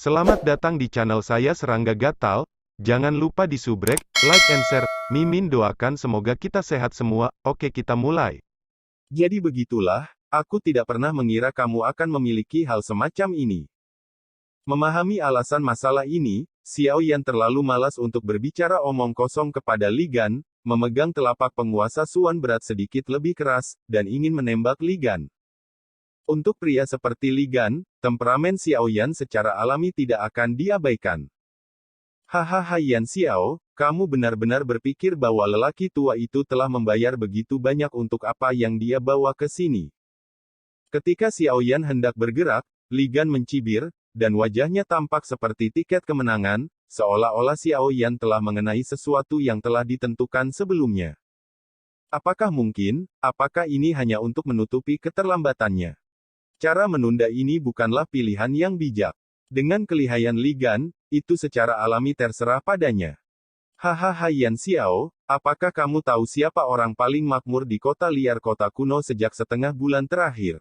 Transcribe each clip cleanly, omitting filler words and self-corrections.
Selamat datang di channel saya Serangga Gatal. Jangan lupa di subrek, like and share. Mimin doakan semoga kita sehat semua. Oke, kita mulai. Jadi begitulah, aku tidak pernah mengira kamu akan memiliki hal semacam ini. Memahami alasan masalah ini, Xiao Yan terlalu malas untuk berbicara omong kosong kepada Li Gan, memegang telapak penguasa Suan berat sedikit lebih keras, dan ingin menembak Li Gan. Untuk pria seperti Li Gan, temperamen Xiao Yan secara alami tidak akan diabaikan. Hahaha Yan Xiao, kamu benar-benar berpikir bahwa lelaki tua itu telah membayar begitu banyak untuk apa yang dia bawa ke sini. Ketika Xiao Yan hendak bergerak, Li Gan mencibir, dan wajahnya tampak seperti tiket kemenangan, seolah-olah Xiao Yan telah mengenai sesuatu yang telah ditentukan sebelumnya. Apakah mungkin, apakah ini hanya untuk menutupi keterlambatannya? Cara menunda ini bukanlah pilihan yang bijak. Dengan kelihayan Li Gan, itu secara alami terserah padanya. Hahaha Yan Xiao, apakah kamu tahu siapa orang paling makmur di kota liar kota kuno sejak setengah bulan terakhir?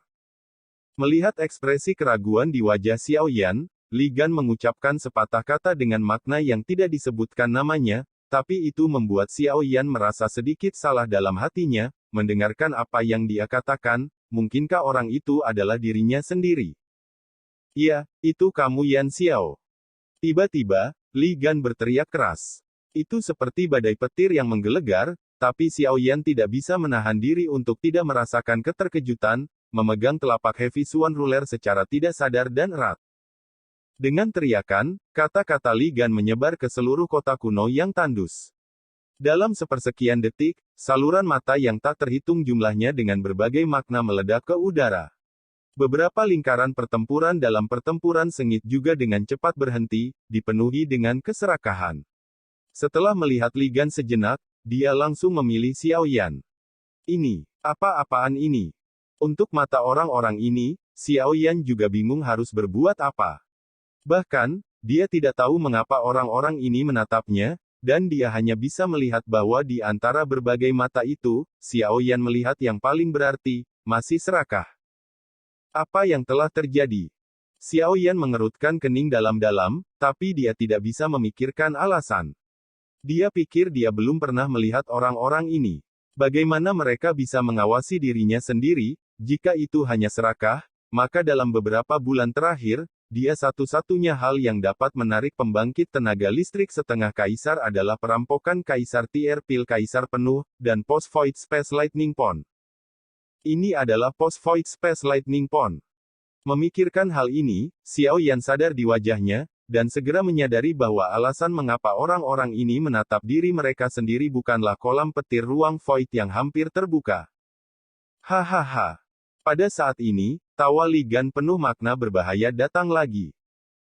Melihat ekspresi keraguan di wajah Xiao Yan, Li Gan mengucapkan sepatah kata dengan makna yang tidak disebutkan namanya, tapi itu membuat Xiao Yan merasa sedikit salah dalam hatinya, mendengarkan apa yang dia katakan. Mungkinkah orang itu adalah dirinya sendiri? Iya, itu kamu Yan Xiao. Tiba-tiba, Li Gan berteriak keras. Itu seperti badai petir yang menggelegar, tapi Xiao Yan tidak bisa menahan diri untuk tidak merasakan keterkejutan, memegang telapak Heavy Swan Ruler secara tidak sadar dan erat. Dengan teriakan, kata-kata Li Gan menyebar ke seluruh kota kuno yang tandus. Dalam sepersekian detik, saluran mata yang tak terhitung jumlahnya dengan berbagai makna meledak ke udara. Beberapa lingkaran pertempuran dalam pertempuran sengit juga dengan cepat berhenti, dipenuhi dengan keserakahan. Setelah melihat Li Gan sejenak, dia langsung memilih Xiao Yan. Ini, apa-apaan ini? Untuk mata orang-orang ini, Xiao Yan juga bingung harus berbuat apa. Bahkan, dia tidak tahu mengapa orang-orang ini menatapnya, dan dia hanya bisa melihat bahwa di antara berbagai mata itu, Xiao Yan melihat yang paling berarti, masih serakah. Apa yang telah terjadi? Xiao Yan mengerutkan kening dalam-dalam, tapi dia tidak bisa memikirkan alasan. Dia pikir dia belum pernah melihat orang-orang ini. Bagaimana mereka bisa mengawasi dirinya sendiri, jika itu hanya serakah, maka dalam beberapa bulan terakhir, dia satu-satunya hal yang dapat menarik pembangkit tenaga listrik setengah kaisar adalah perampokan Kaisar Tier Pil Kaisar penuh, dan Post Void Space Lightning Pond. Ini adalah Post Void Space Lightning Pond. Memikirkan hal ini, Xiao Yan sadar di wajahnya, dan segera menyadari bahwa alasan mengapa orang-orang ini menatap diri mereka sendiri bukanlah kolam petir ruang void yang hampir terbuka. Hahaha. Pada saat ini, tawa Li Gan penuh makna berbahaya datang lagi.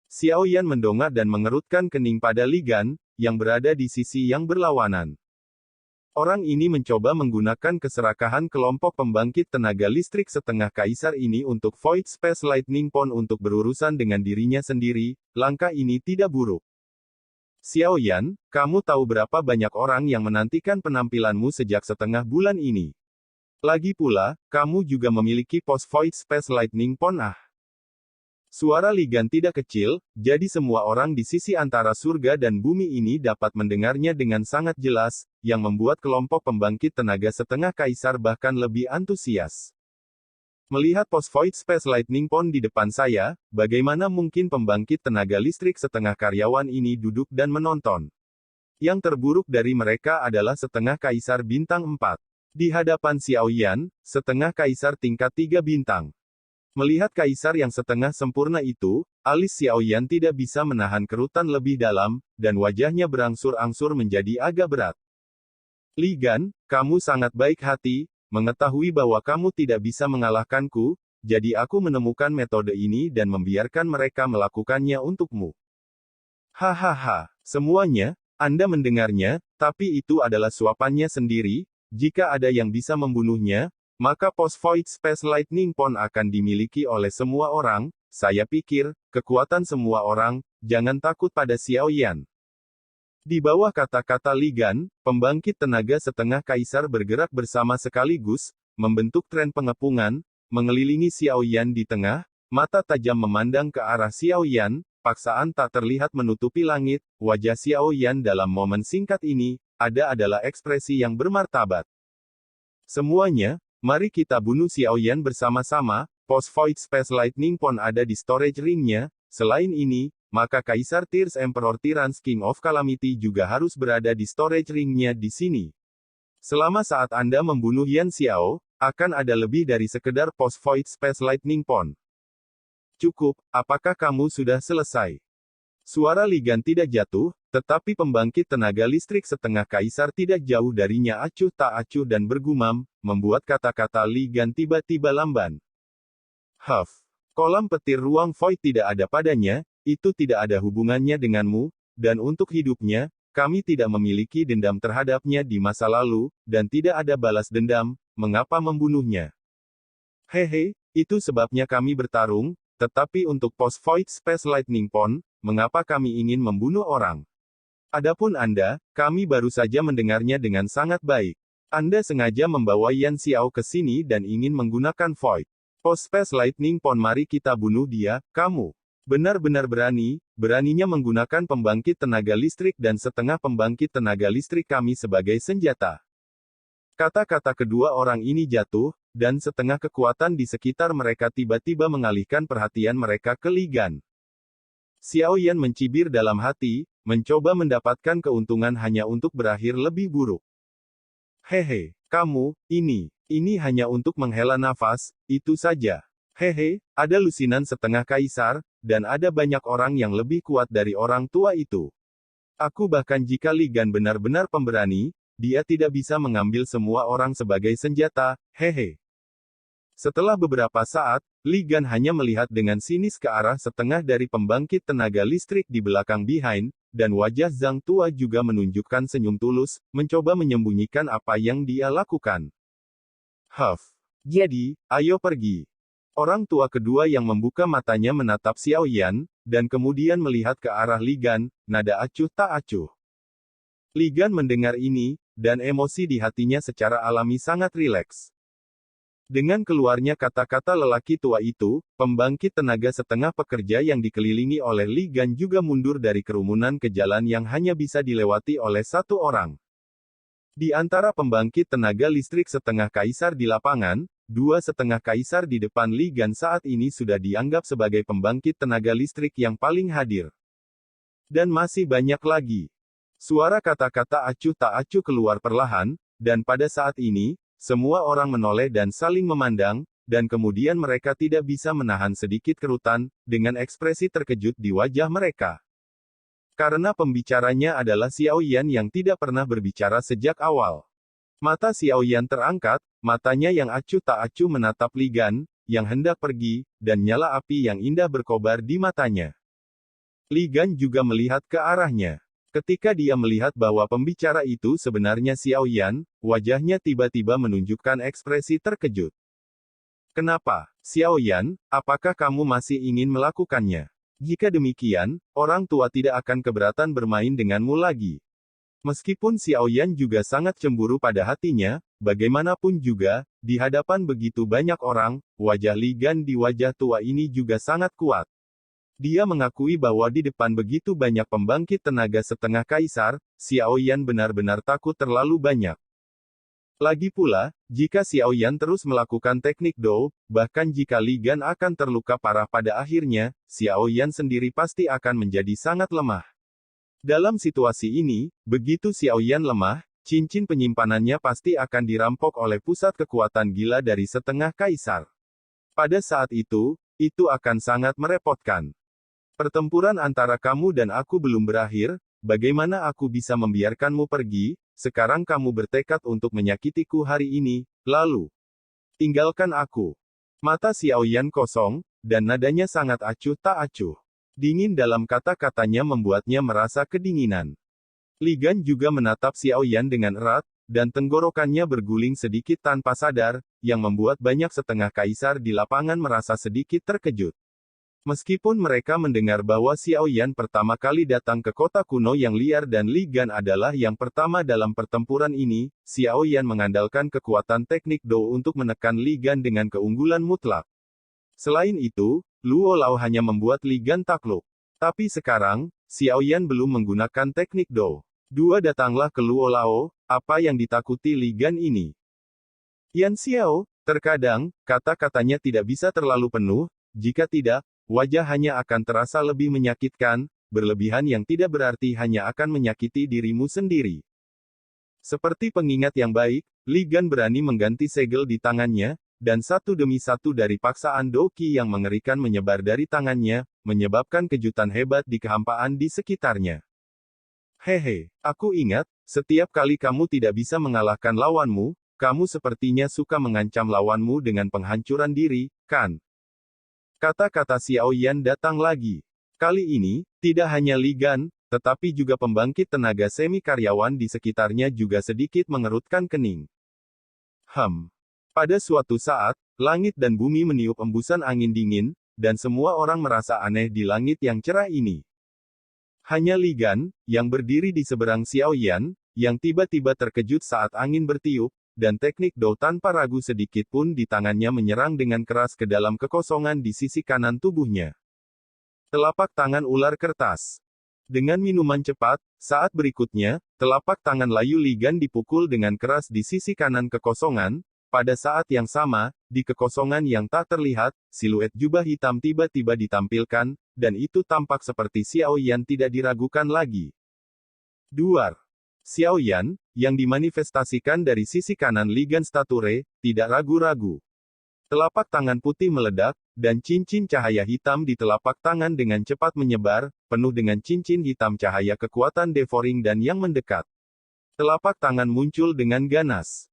Xiao Yan mendongak dan mengerutkan kening pada Li Gan, yang berada di sisi yang berlawanan. Orang ini mencoba menggunakan keserakahan kelompok pembangkit tenaga listrik setengah kaisar ini untuk Void Space Lightning Pond untuk berurusan dengan dirinya sendiri, langkah ini tidak buruk. Xiao Yan, kamu tahu berapa banyak orang yang menantikan penampilanmu sejak setengah bulan ini? Lagi pula, kamu juga memiliki Post Void Space Lightning Pond Suara Li Gan tidak kecil, jadi semua orang di sisi antara surga dan bumi ini dapat mendengarnya dengan sangat jelas, yang membuat kelompok pembangkit tenaga setengah kaisar bahkan lebih antusias. Melihat Post Void Space Lightning Pond di depan saya, bagaimana mungkin pembangkit tenaga listrik setengah karyawan ini duduk dan menonton? Yang terburuk dari mereka adalah setengah kaisar bintang 4. Di hadapan Xiao Yan, setengah kaisar tingkat 3 bintang. Melihat kaisar yang setengah sempurna itu, alis Xiao Yan tidak bisa menahan kerutan lebih dalam, dan wajahnya berangsur-angsur menjadi agak berat. Li Gan, kamu sangat baik hati, mengetahui bahwa kamu tidak bisa mengalahkanku, jadi aku menemukan metode ini dan membiarkan mereka melakukannya untukmu. Hahaha, semuanya, Anda mendengarnya, tapi itu adalah suapannya sendiri. Jika ada yang bisa membunuhnya, maka Post Void Space Lightning Pond akan dimiliki oleh semua orang. Saya pikir, kekuatan semua orang, jangan takut pada Xiao Yan. Di bawah kata-kata Li Gan, pembangkit tenaga setengah kaisar bergerak bersama sekaligus, membentuk tren pengepungan, mengelilingi Xiao Yan di tengah, mata tajam memandang ke arah Xiao Yan, paksaan tak terlihat menutupi langit, wajah Xiao Yan dalam momen singkat ini, adalah ekspresi yang bermartabat. Semuanya, mari kita bunuh Xiao Yan bersama-sama, pos Void Space Lightning Pond ada di storage ring-nya, selain ini, maka Kaisar Tears Emperor Tyrants King of Calamity juga harus berada di storage ring-nya di sini. Selama saat Anda membunuh Yan Xiao, akan ada lebih dari sekedar pos Void Space Lightning Pond. Cukup, apakah kamu sudah selesai? Suara Ligan tidak jatuh, tetapi pembangkit tenaga listrik setengah kaisar tidak jauh darinya acuh tak acuh dan bergumam, membuat kata-kata Ligan tiba-tiba lamban. Huff. Kolam petir ruang void tidak ada padanya, itu tidak ada hubungannya denganmu, dan untuk hidupnya, kami tidak memiliki dendam terhadapnya di masa lalu, dan tidak ada balas dendam, mengapa membunuhnya? Hehe, itu sebabnya kami bertarung, tetapi untuk pos Void Space Lightning Pond, mengapa kami ingin membunuh orang? Adapun Anda, kami baru saja mendengarnya dengan sangat baik. Anda sengaja membawa Yan Xiao ke sini dan ingin menggunakan Void Pos Space Lightning Pond, mari kita bunuh dia, kamu. Benar-benar beraninya menggunakan pembangkit tenaga listrik dan setengah pembangkit tenaga listrik kami sebagai senjata. Kata-kata kedua orang ini jatuh, dan setengah kekuatan di sekitar mereka tiba-tiba mengalihkan perhatian mereka ke Ligan. Xiao Yan mencibir dalam hati, mencoba mendapatkan keuntungan hanya untuk berakhir lebih buruk. Hehe, kamu, ini hanya untuk menghela nafas, itu saja. Hehe, ada lusinan setengah kaisar, dan ada banyak orang yang lebih kuat dari orang tua itu. Aku bahkan jika Ligan benar-benar pemberani, dia tidak bisa mengambil semua orang sebagai senjata, hehe. Setelah beberapa saat, Ligan hanya melihat dengan sinis ke arah setengah dari pembangkit tenaga listrik di belakang behind, dan wajah Zhang tua juga menunjukkan senyum tulus, mencoba menyembunyikan apa yang dia lakukan. Huff. Jadi, ayo pergi. Orang tua kedua yang membuka matanya menatap Xiao Yan, dan kemudian melihat ke arah Ligan, nada acuh tak acuh. Ligan mendengar ini, dan emosi di hatinya secara alami sangat rileks. Dengan keluarnya kata-kata lelaki tua itu, pembangkit tenaga setengah pekerja yang dikelilingi oleh Ligan juga mundur dari kerumunan ke jalan yang hanya bisa dilewati oleh satu orang. Di antara pembangkit tenaga listrik setengah kaisar di lapangan, dua setengah kaisar di depan Ligan saat ini sudah dianggap sebagai pembangkit tenaga listrik yang paling hadir. Dan masih banyak lagi. Suara kata-kata acuh tak acuh keluar perlahan, dan pada saat ini, semua orang menoleh dan saling memandang, dan kemudian mereka tidak bisa menahan sedikit kerutan, dengan ekspresi terkejut di wajah mereka. Karena pembicaranya adalah Xiao Yan yang tidak pernah berbicara sejak awal. Mata Xiao Yan terangkat, matanya yang acuh tak acuh menatap Ligan, yang hendak pergi, dan nyala api yang indah berkobar di matanya. Ligan juga melihat ke arahnya. Ketika dia melihat bahwa pembicara itu sebenarnya Xiao Yan, wajahnya tiba-tiba menunjukkan ekspresi terkejut. Kenapa, Xiao Yan, apakah kamu masih ingin melakukannya? Jika demikian, orang tua tidak akan keberatan bermain denganmu lagi. Meskipun Xiao Yan juga sangat cemburu pada hatinya, bagaimanapun juga, di hadapan begitu banyak orang, wajah Ligan di wajah tua ini juga sangat kuat. Dia mengakui bahwa di depan begitu banyak pembangkit tenaga setengah kaisar, Xiao Yan benar-benar takut terlalu banyak. Lagi pula, jika Xiao Yan terus melakukan teknik Dou, bahkan jika Ligan akan terluka parah pada akhirnya, Xiao Yan sendiri pasti akan menjadi sangat lemah. Dalam situasi ini, begitu Xiao Yan lemah, cincin penyimpanannya pasti akan dirampok oleh pusat kekuatan gila dari setengah kaisar. Pada saat itu akan sangat merepotkan. Pertempuran antara kamu dan aku belum berakhir, bagaimana aku bisa membiarkanmu pergi, sekarang kamu bertekad untuk menyakitiku hari ini, lalu tinggalkan aku. Mata Xiao Yan kosong, dan nadanya sangat acuh tak acuh. Dingin dalam kata-katanya membuatnya merasa kedinginan. Ligan juga menatap Xiao Yan dengan erat, dan tenggorokannya berguling sedikit tanpa sadar, yang membuat banyak setengah kaisar di lapangan merasa sedikit terkejut. Meskipun mereka mendengar bahwa Xiao Yan pertama kali datang ke kota kuno yang liar dan Ligan adalah yang pertama dalam pertempuran ini, Xiao Yan mengandalkan kekuatan teknik Dou untuk menekan Ligan dengan keunggulan mutlak. Selain itu, Luo Lao hanya membuat Ligan takluk. Tapi sekarang, Xiao Yan belum menggunakan teknik Do. Dua datanglah ke Luo Lao, apa yang ditakuti Li Gan ini? Yan Xiao, terkadang, kata-katanya tidak bisa terlalu penuh, jika tidak, wajah hanya akan terasa lebih menyakitkan, berlebihan yang tidak berarti hanya akan menyakiti dirimu sendiri. Seperti pengingat yang baik, Li Gan berani mengganti segel di tangannya, dan satu demi satu dari paksaan Doki yang mengerikan menyebar dari tangannya, menyebabkan kejutan hebat di kehampaan di sekitarnya. Hehe, aku ingat, setiap kali kamu tidak bisa mengalahkan lawanmu, kamu sepertinya suka mengancam lawanmu dengan penghancuran diri, kan? Kata-kata Xiao Yan datang lagi. Kali ini, tidak hanya Li Gan, tetapi juga pembangkit tenaga semi karyawan di sekitarnya juga sedikit mengerutkan kening. Pada suatu saat, langit dan bumi meniup embusan angin dingin, dan semua orang merasa aneh di langit yang cerah ini. Hanya Li Gan, yang berdiri di seberang Xiao Yan, yang tiba-tiba terkejut saat angin bertiup, dan teknik Do tanpa ragu sedikit pun di tangannya menyerang dengan keras ke dalam kekosongan di sisi kanan tubuhnya. Telapak tangan ular kertas. Dengan minuman cepat, saat berikutnya, telapak tangan layu Li Gan dipukul dengan keras di sisi kanan kekosongan. Pada saat yang sama, di kekosongan yang tak terlihat, siluet jubah hitam tiba-tiba ditampilkan, dan itu tampak seperti Xiao Yan tidak diragukan lagi. Duar. Xiao Yan, yang dimanifestasikan dari sisi kanan Li Gan stature, tidak ragu-ragu. Telapak tangan putih meledak, dan cincin cahaya hitam di telapak tangan dengan cepat menyebar, penuh dengan cincin hitam cahaya kekuatan devouring dan yang mendekat. Telapak tangan muncul dengan ganas.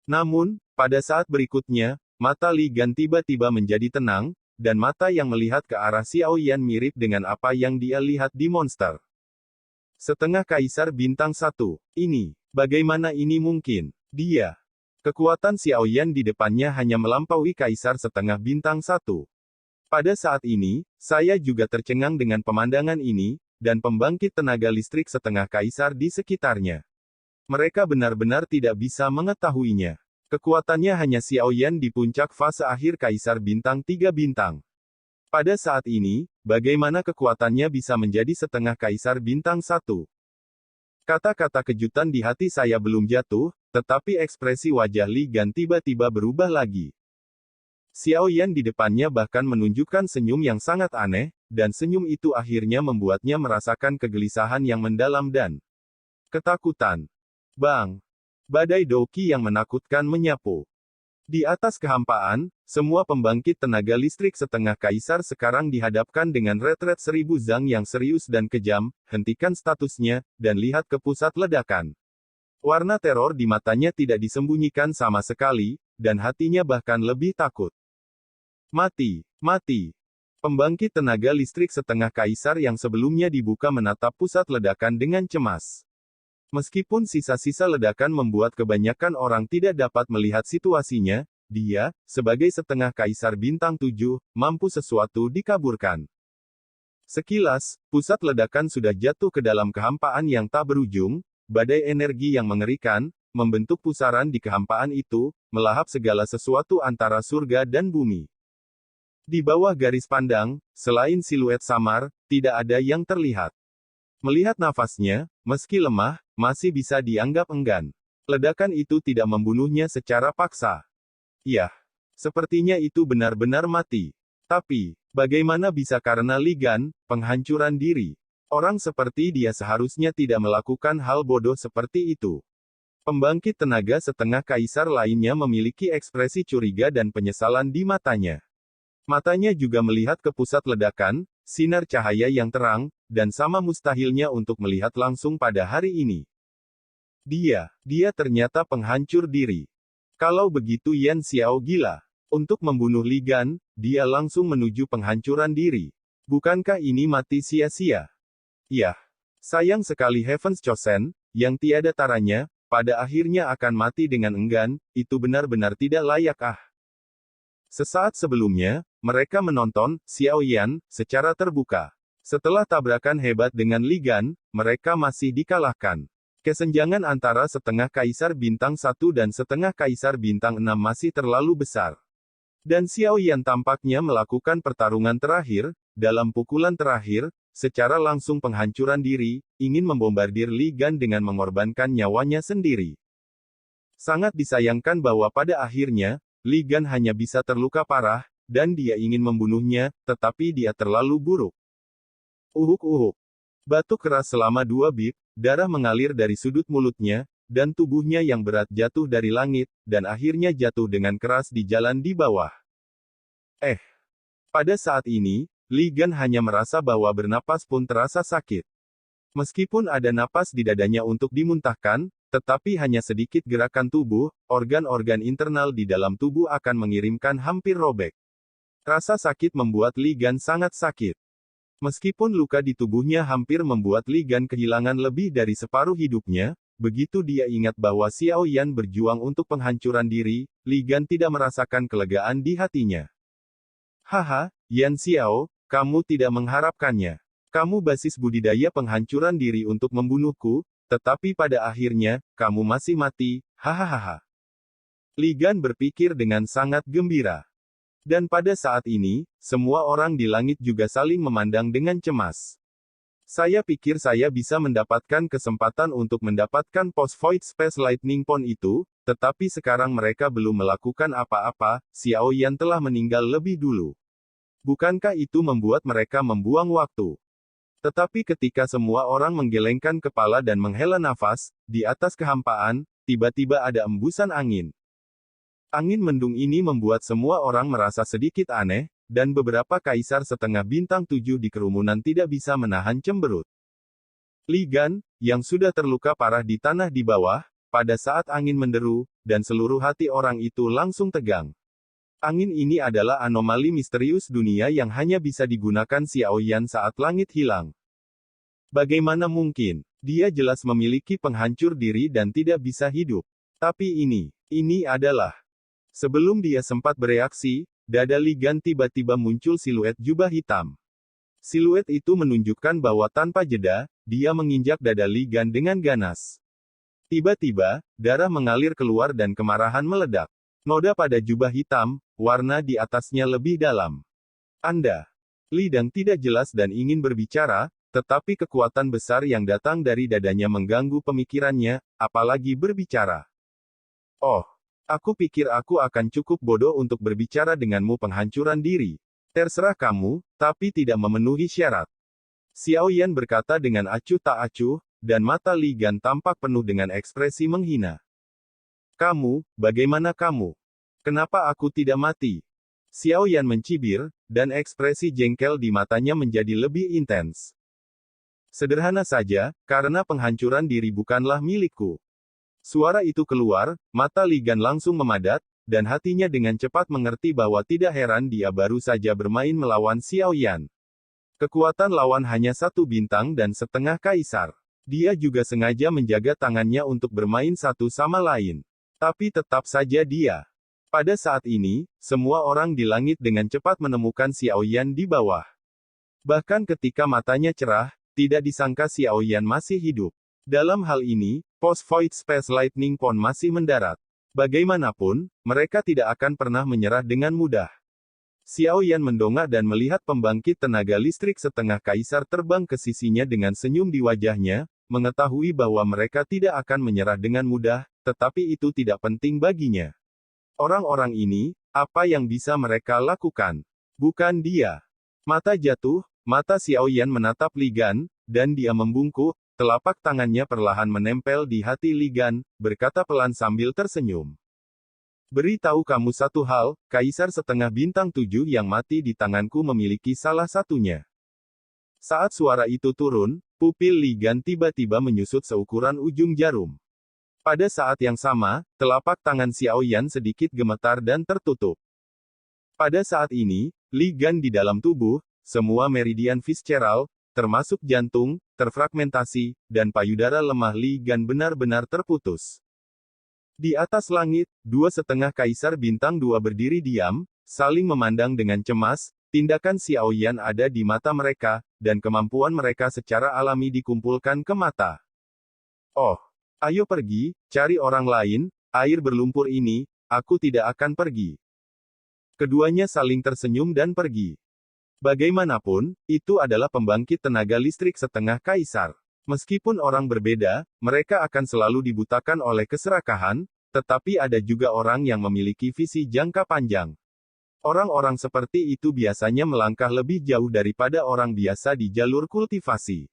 Namun, pada saat berikutnya, mata Li Gan tiba-tiba menjadi tenang, dan mata yang melihat ke arah Xiao Yan mirip dengan apa yang dia lihat di monster. Setengah Kaisar Bintang 1. Ini, bagaimana ini mungkin? Dia. Kekuatan Xiao Yan di depannya hanya melampaui Kaisar Setengah Bintang 1. Pada saat ini, saya juga tercengang dengan pemandangan ini, dan pembangkit tenaga listrik setengah Kaisar di sekitarnya. Mereka benar-benar tidak bisa mengetahuinya. Kekuatannya hanya Xiao Yan di puncak fase akhir Kaisar Bintang 3 bintang. Pada saat ini, bagaimana kekuatannya bisa menjadi setengah Kaisar Bintang 1? Kata-kata kejutan di hati saya belum jatuh, tetapi ekspresi wajah Li Gan tiba-tiba berubah lagi. Xiao Yan di depannya bahkan menunjukkan senyum yang sangat aneh, dan senyum itu akhirnya membuatnya merasakan kegelisahan yang mendalam dan ketakutan. Bang! Badai Doki yang menakutkan menyapu. Di atas kehampaan, semua pembangkit tenaga listrik setengah Kaisar sekarang dihadapkan dengan retret 1000 Zhang yang serius dan kejam, hentikan statusnya, dan lihat ke pusat ledakan. Warna teror di matanya tidak disembunyikan sama sekali, dan hatinya bahkan lebih takut. Mati, mati. Pembangkit tenaga listrik setengah Kaisar yang sebelumnya dibuka menatap pusat ledakan dengan cemas. Meskipun sisa-sisa ledakan membuat kebanyakan orang tidak dapat melihat situasinya, dia, sebagai setengah Kaisar Bintang 7, mampu sesuatu dikaburkan. Sekilas, pusat ledakan sudah jatuh ke dalam kehampaan yang tak berujung, badai energi yang mengerikan, membentuk pusaran di kehampaan itu, melahap segala sesuatu antara surga dan bumi. Di bawah garis pandang, selain siluet samar, tidak ada yang terlihat. Melihat nafasnya, meski lemah, masih bisa dianggap enggan. Ledakan itu tidak membunuhnya secara paksa. Yah, sepertinya itu benar-benar mati. Tapi, bagaimana bisa karena Li Gan, penghancuran diri? Orang seperti dia seharusnya tidak melakukan hal bodoh seperti itu. Pembangkit tenaga setengah Kaisar lainnya memiliki ekspresi curiga dan penyesalan di matanya. Matanya juga melihat ke pusat ledakan, sinar cahaya yang terang, dan sama mustahilnya untuk melihat langsung pada hari ini. Dia ternyata penghancur diri. Kalau begitu Yan Xiao gila. Untuk membunuh Li Gan, dia langsung menuju penghancuran diri. Bukankah ini mati sia-sia? Yah, sayang sekali Heaven's Chosen, yang tiada taranya, pada akhirnya akan mati dengan enggan, itu benar-benar tidak layak ah. Sesaat sebelumnya, mereka menonton Xiao Yan secara terbuka. Setelah tabrakan hebat dengan Li Gan, mereka masih dikalahkan. Kesenjangan antara setengah Kaisar Bintang 1 dan setengah Kaisar Bintang 6 masih terlalu besar. Dan Xiao Yan tampaknya melakukan pertarungan terakhir, dalam pukulan terakhir, secara langsung penghancuran diri, ingin membombardir Li Gan dengan mengorbankan nyawanya sendiri. Sangat disayangkan bahwa pada akhirnya, Li Gan hanya bisa terluka parah, dan dia ingin membunuhnya, tetapi dia terlalu buruk. Uhuk-uhuk. Batuk keras selama 2 bit, darah mengalir dari sudut mulutnya, dan tubuhnya yang berat jatuh dari langit, dan akhirnya jatuh dengan keras di jalan di bawah. Pada saat ini, Li Gan hanya merasa bahwa bernapas pun terasa sakit. Meskipun ada napas di dadanya untuk dimuntahkan, tetapi hanya sedikit gerakan tubuh, organ-organ internal di dalam tubuh akan mengirimkan hampir robek. Rasa sakit membuat Li Gan sangat sakit. Meskipun luka di tubuhnya hampir membuat Li Gan kehilangan lebih dari separuh hidupnya, begitu dia ingat bahwa Xiao Yan berjuang untuk penghancuran diri, Li Gan tidak merasakan kelegaan di hatinya. Haha, Yan Xiao, kamu tidak mengharapkannya. Kamu basis budidaya penghancuran diri untuk membunuhku, tetapi pada akhirnya, kamu masih mati, hahaha. Li Gan berpikir dengan sangat gembira. Dan pada saat ini, semua orang di langit juga saling memandang dengan cemas. Saya pikir saya bisa mendapatkan kesempatan untuk mendapatkan pos Void Space Lightning Pond itu, tetapi sekarang mereka belum melakukan apa-apa, Xiao Yan telah meninggal lebih dulu. Bukankah itu membuat mereka membuang waktu? Tetapi ketika semua orang menggelengkan kepala dan menghela nafas, di atas kehampaan, tiba-tiba ada embusan angin. Angin mendung ini membuat semua orang merasa sedikit aneh, dan beberapa kaisar setengah bintang 7 di kerumunan tidak bisa menahan cemberut. Li Gan, yang sudah terluka parah di tanah di bawah, pada saat angin menderu, dan seluruh hati orang itu langsung tegang. Angin ini adalah anomali misterius dunia yang hanya bisa digunakan Xiao Yan saat langit hilang. Bagaimana mungkin? Dia jelas memiliki penghancur diri dan tidak bisa hidup. Tapi ini adalah... Sebelum dia sempat bereaksi, dada Li Gan tiba-tiba muncul siluet jubah hitam. Siluet itu menunjukkan bahwa tanpa jeda, dia menginjak dada Li Gan dengan ganas. Tiba-tiba, darah mengalir keluar dan kemarahan meledak. Noda pada jubah hitam, warna di atasnya lebih dalam. Anda. Li Dan tidak jelas dan ingin berbicara, tetapi kekuatan besar yang datang dari dadanya mengganggu pemikirannya, apalagi berbicara. Oh. Aku pikir aku akan cukup bodoh untuk berbicara denganmu penghancuran diri. Terserah kamu, tapi tidak memenuhi syarat. Xiao Yan berkata dengan acuh tak acuh, dan mata Li Gan tampak penuh dengan ekspresi menghina. Kamu, bagaimana kamu? Kenapa aku tidak mati? Xiao Yan mencibir, dan ekspresi jengkel di matanya menjadi lebih intens. Sederhana saja, karena penghancuran diri bukanlah milikku. Suara itu keluar, mata Li Gan langsung memadat, dan hatinya dengan cepat mengerti bahwa tidak heran dia baru saja bermain melawan Xiao Yan. Kekuatan lawan hanya 1 bintang dan setengah kaisar. Dia juga sengaja menjaga tangannya untuk bermain satu sama lain. Tapi tetap saja dia. Pada saat ini, semua orang di langit dengan cepat menemukan Xiao Yan di bawah. Bahkan ketika matanya cerah, tidak disangka Xiao Yan masih hidup. Dalam hal ini, pos Void Space Lightning Pond masih mendarat. Bagaimanapun, mereka tidak akan pernah menyerah dengan mudah. Xiao Yan mendongak dan melihat pembangkit tenaga listrik setengah kaisar terbang ke sisinya dengan senyum di wajahnya, mengetahui bahwa mereka tidak akan menyerah dengan mudah, tetapi itu tidak penting baginya. Orang-orang ini, apa yang bisa mereka lakukan? Bukan dia. Mata jatuh, mata Xiao Yan menatap Li Gan, dan dia membungkuk. Telapak tangannya perlahan menempel di hati Li Gan, berkata pelan sambil tersenyum. Beritahu kamu satu hal, kaisar setengah bintang 7 yang mati di tanganku memiliki salah satunya. Saat suara itu turun, pupil Li Gan tiba-tiba menyusut seukuran ujung jarum. Pada saat yang sama, telapak tangan Xiao Yan sedikit gemetar dan tertutup. Pada saat ini, Li Gan di dalam tubuh, semua meridian visceral, termasuk jantung, terfragmentasi, dan payudara lemah Li Gan benar-benar terputus. Di atas langit, 2,5 kaisar bintang 2 berdiri diam, saling memandang dengan cemas, tindakan Xiao Yan ada di mata mereka, dan kemampuan mereka secara alami dikumpulkan ke mata. Oh, ayo pergi, cari orang lain, air berlumpur ini, aku tidak akan pergi. Keduanya saling tersenyum dan pergi. Bagaimanapun, itu adalah pembangkit tenaga listrik setengah kaisar. Meskipun orang berbeda, mereka akan selalu dibutakan oleh keserakahan, tetapi ada juga orang yang memiliki visi jangka panjang. Orang-orang seperti itu biasanya melangkah lebih jauh daripada orang biasa di jalur kultivasi.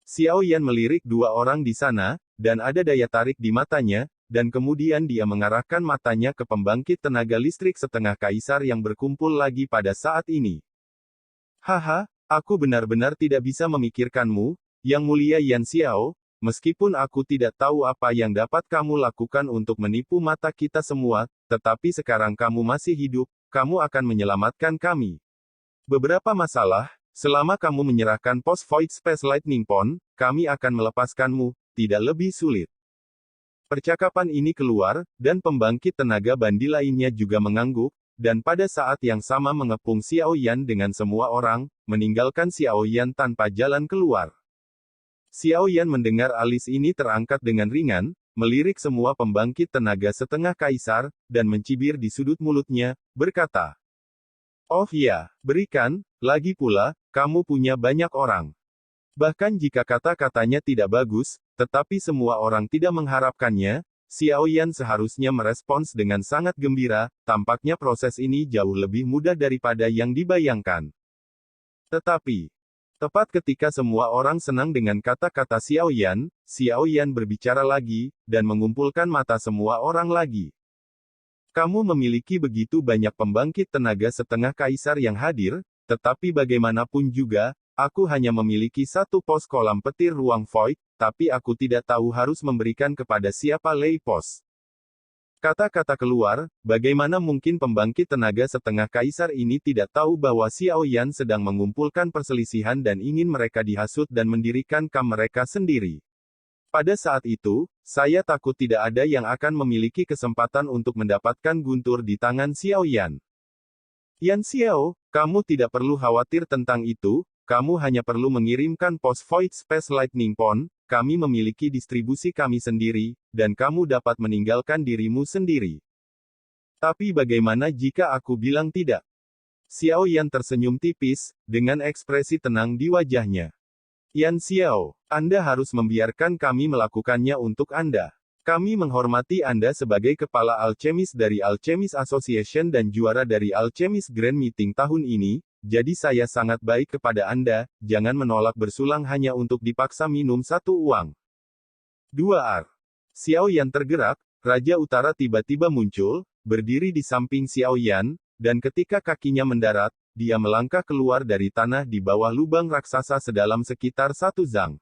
Xiao Yan melirik dua orang di sana, dan ada daya tarik di matanya, dan kemudian dia mengarahkan matanya ke pembangkit tenaga listrik setengah kaisar yang berkumpul lagi pada saat ini. Haha, aku benar-benar tidak bisa memikirkanmu, Yang Mulia Yan Xiao, meskipun aku tidak tahu apa yang dapat kamu lakukan untuk menipu mata kita semua, tetapi sekarang kamu masih hidup, kamu akan menyelamatkan kami. Beberapa masalah, selama kamu menyerahkan pos Void Space Lightning Pond, kami akan melepaskanmu, tidak lebih sulit. Percakapan ini keluar, dan pembangkit tenaga bandi lainnya juga mengangguk, dan pada saat yang sama mengepung Xiao Yan dengan semua orang, meninggalkan Xiao Yan tanpa jalan keluar. Xiao Yan mendengar alis ini terangkat dengan ringan, melirik semua pembangkit tenaga setengah kaisar, dan mencibir di sudut mulutnya, berkata, "Oh ya, berikan, lagi pula, kamu punya banyak orang." Bahkan jika kata-katanya tidak bagus, tetapi semua orang tidak mengharapkannya, Xiao Yan seharusnya merespons dengan sangat gembira, tampaknya proses ini jauh lebih mudah daripada yang dibayangkan. Tetapi, tepat ketika semua orang senang dengan kata-kata Xiao Yan berbicara lagi, dan mengumpulkan mata semua orang lagi. Kamu memiliki begitu banyak pembangkit tenaga setengah kaisar yang hadir, tetapi bagaimanapun juga, aku hanya memiliki satu pos kolam petir ruang void, tapi aku tidak tahu harus memberikan kepada siapa lay pos. Kata-kata keluar, bagaimana mungkin pembangkit tenaga setengah kaisar ini tidak tahu bahwa Xiao Yan sedang mengumpulkan perselisihan dan ingin mereka dihasut dan mendirikan kamp mereka sendiri. Pada saat itu, saya takut tidak ada yang akan memiliki kesempatan untuk mendapatkan guntur di tangan Xiao Yan. Yan Xiao, kamu tidak perlu khawatir tentang itu, kamu hanya perlu mengirimkan pos Void Space Lightning Pond, kami memiliki distribusi kami sendiri, dan kamu dapat meninggalkan dirimu sendiri. Tapi bagaimana jika aku bilang tidak? Xiao Yan tersenyum tipis, dengan ekspresi tenang di wajahnya. Yan Xiao, Anda harus membiarkan kami melakukannya untuk Anda. Kami menghormati Anda sebagai kepala alchemis dari Alchemist Association dan juara dari Alchemist Grand Meeting tahun ini, jadi saya sangat baik kepada Anda, jangan menolak bersulang hanya untuk dipaksa minum satu uang. 2R. Xiao Yan tergerak, Raja Utara tiba-tiba muncul, berdiri di samping Xiao Yan, dan ketika kakinya mendarat, dia melangkah keluar dari tanah di bawah lubang raksasa sedalam sekitar 1 zang.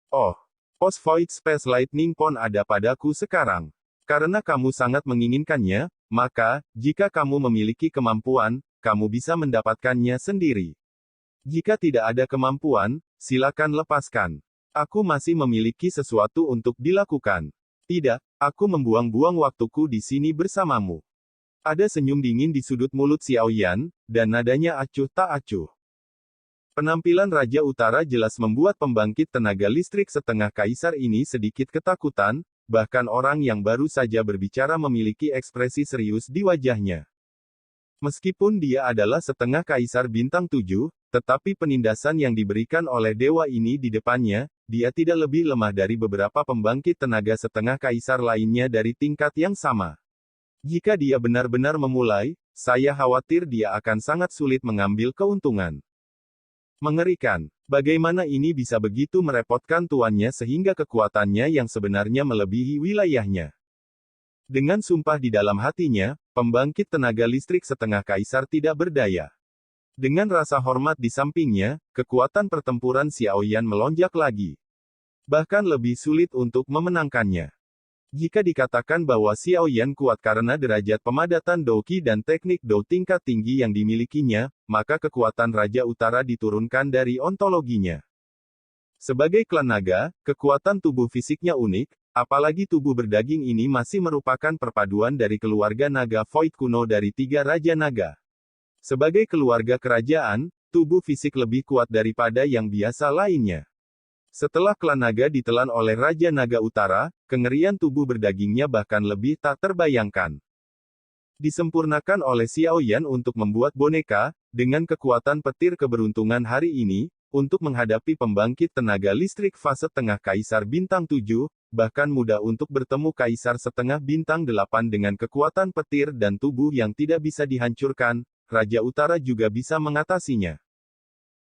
Oh, pos Void Space Lightning Pond ada padaku sekarang. Karena kamu sangat menginginkannya, maka, jika kamu memiliki kemampuan, kamu bisa mendapatkannya sendiri. Jika tidak ada kemampuan, silakan lepaskan. Aku masih memiliki sesuatu untuk dilakukan. Tidak, aku membuang-buang waktuku di sini bersamamu. Ada senyum dingin di sudut mulut Xiao Yan, dan nadanya acuh tak acuh. Penampilan Raja Utara jelas membuat pembangkit tenaga listrik setengah kaisar ini sedikit ketakutan, bahkan orang yang baru saja berbicara memiliki ekspresi serius di wajahnya. Meskipun dia adalah setengah kaisar bintang 7, tetapi penindasan yang diberikan oleh dewa ini di depannya, dia tidak lebih lemah dari beberapa pembangkit tenaga setengah kaisar lainnya dari tingkat yang sama. Jika dia benar-benar memulai, saya khawatir dia akan sangat sulit mengambil keuntungan. Mengerikan. Bagaimana ini bisa begitu merepotkan tuannya sehingga kekuatannya yang sebenarnya melebihi wilayahnya. Dengan sumpah di dalam hatinya, pembangkit tenaga listrik setengah kaisar tidak berdaya. Dengan rasa hormat di sampingnya, kekuatan pertempuran Xiao Yan melonjak lagi. Bahkan lebih sulit untuk memenangkannya. Jika dikatakan bahwa Xiao Yan kuat karena derajat pemadatan Douqi dan teknik Dou tingkat tinggi yang dimilikinya, maka kekuatan Raja Utara diturunkan dari ontologinya. Sebagai klan naga, kekuatan tubuh fisiknya unik, apalagi tubuh berdaging ini masih merupakan perpaduan dari keluarga naga Void kuno dari 3 Raja Naga. Sebagai keluarga kerajaan, tubuh fisik lebih kuat daripada yang biasa lainnya. Setelah klan naga ditelan oleh Raja Naga Utara, kengerian tubuh berdagingnya bahkan lebih tak terbayangkan. Disempurnakan oleh Xiao Yan untuk membuat boneka, dengan kekuatan petir keberuntungan hari ini, untuk menghadapi pembangkit tenaga listrik fase tengah Kaisar Bintang 7, bahkan mudah untuk bertemu Kaisar setengah Bintang 8 dengan kekuatan petir dan tubuh yang tidak bisa dihancurkan, Raja Utara juga bisa mengatasinya.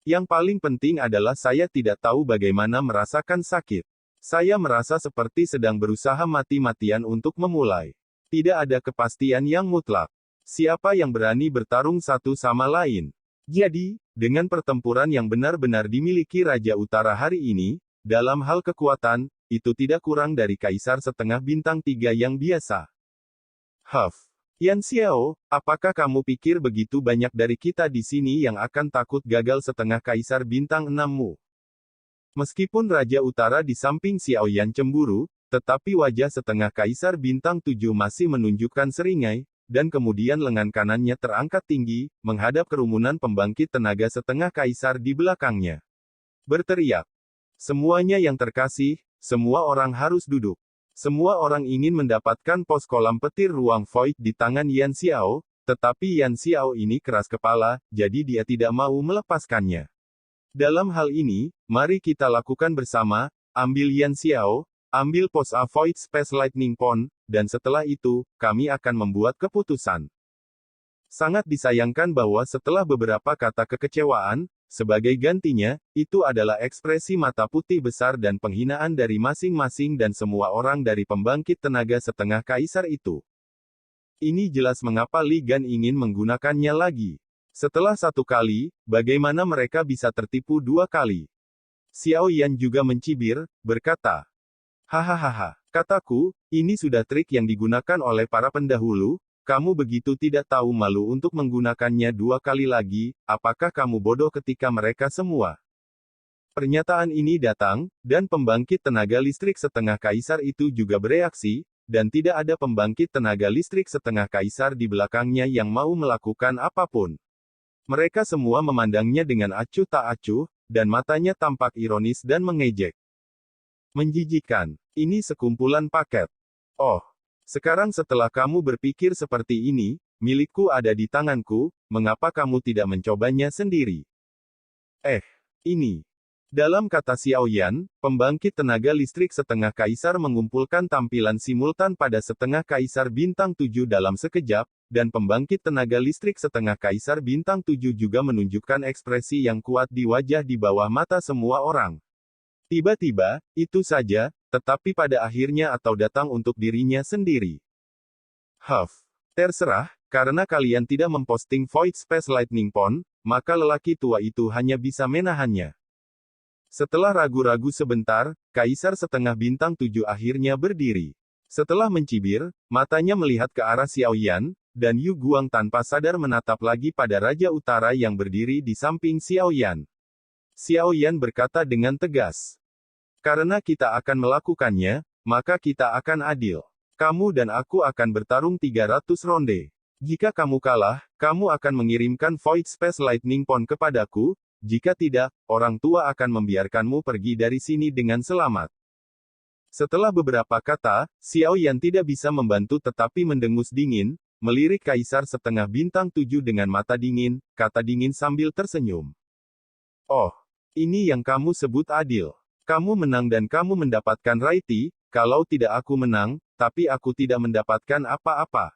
Yang paling penting adalah saya tidak tahu bagaimana merasakan sakit. Saya merasa seperti sedang berusaha mati-matian untuk memulai. Tidak ada kepastian yang mutlak. Siapa yang berani bertarung satu sama lain? Jadi, dengan pertempuran yang benar-benar dimiliki Raja Utara hari ini, dalam hal kekuatan, itu tidak kurang dari Kaisar setengah Bintang 3 yang biasa. Yan Xiao, apakah kamu pikir begitu banyak dari kita di sini yang akan takut gagal setengah Kaisar Bintang 6-mu? Meskipun Raja Utara di samping Xiao Yan cemburu, tetapi wajah setengah Kaisar Bintang 7 masih menunjukkan seringai, dan kemudian lengan kanannya terangkat tinggi, menghadap kerumunan pembangkit tenaga setengah Kaisar di belakangnya. Berteriak. Semuanya yang terkasih, semua orang harus duduk. Semua orang ingin mendapatkan pos kolam petir ruang void di tangan Yan Xiao, tetapi Yan Xiao ini keras kepala, jadi dia tidak mau melepaskannya. Dalam hal ini, mari kita lakukan bersama, ambil Yan Xiao, ambil pos A Void Space Lightning Pond, dan setelah itu, kami akan membuat keputusan. Sangat disayangkan bahwa setelah beberapa kata kekecewaan, sebagai gantinya, itu adalah ekspresi mata putih besar dan penghinaan dari masing-masing dan semua orang dari pembangkit tenaga setengah Kaisar itu. Ini jelas mengapa Li Gan ingin menggunakannya lagi. Setelah satu kali, bagaimana mereka bisa tertipu dua kali? Xiao Yan juga mencibir, berkata, hahaha, kataku, ini sudah trik yang digunakan oleh para pendahulu. Kamu begitu tidak tahu malu untuk menggunakannya dua kali lagi, apakah kamu bodoh ketika mereka semua? Pernyataan ini datang, dan pembangkit tenaga listrik setengah Kaisar itu juga bereaksi, dan tidak ada pembangkit tenaga listrik setengah Kaisar di belakangnya yang mau melakukan apapun. Mereka semua memandangnya dengan acuh tak acuh, dan matanya tampak ironis dan mengejek. Menjijikan. Ini sekumpulan paket. Oh. Sekarang setelah kamu berpikir seperti ini, milikku ada di tanganku, mengapa kamu tidak mencobanya sendiri? Ini. Dalam kata Xiao Yan, pembangkit tenaga listrik setengah Kaisar mengumpulkan tampilan simultan pada setengah Kaisar Bintang 7 dalam sekejap, dan pembangkit tenaga listrik setengah Kaisar Bintang 7 juga menunjukkan ekspresi yang kuat di wajah di bawah mata semua orang. Tiba-tiba, itu saja, tetapi pada akhirnya atau datang untuk dirinya sendiri. Terserah, karena kalian tidak memposting Void Space Lightning Pond, maka lelaki tua itu hanya bisa menahannya. Setelah ragu-ragu sebentar, Kaisar setengah Bintang 7 akhirnya berdiri. Setelah mencibir, matanya melihat ke arah Xiao Yan, dan Yu Guang tanpa sadar menatap lagi pada Raja Utara yang berdiri di samping Xiao Yan. Xiao Yan berkata dengan tegas. Karena kita akan melakukannya, maka kita akan adil. Kamu dan aku akan bertarung 300 ronde. Jika kamu kalah, kamu akan mengirimkan Void Space Lightning Pond kepadaku, jika tidak, orang tua akan membiarkanmu pergi dari sini dengan selamat. Setelah beberapa kata, Xiao Yan tidak bisa membantu tetapi mendengus dingin, melirik Kaisar setengah Bintang 7 dengan mata dingin, kata dingin sambil tersenyum. Oh, ini yang kamu sebut adil. Kamu menang dan kamu mendapatkan Raiti, kalau tidak aku menang, tapi aku tidak mendapatkan apa-apa.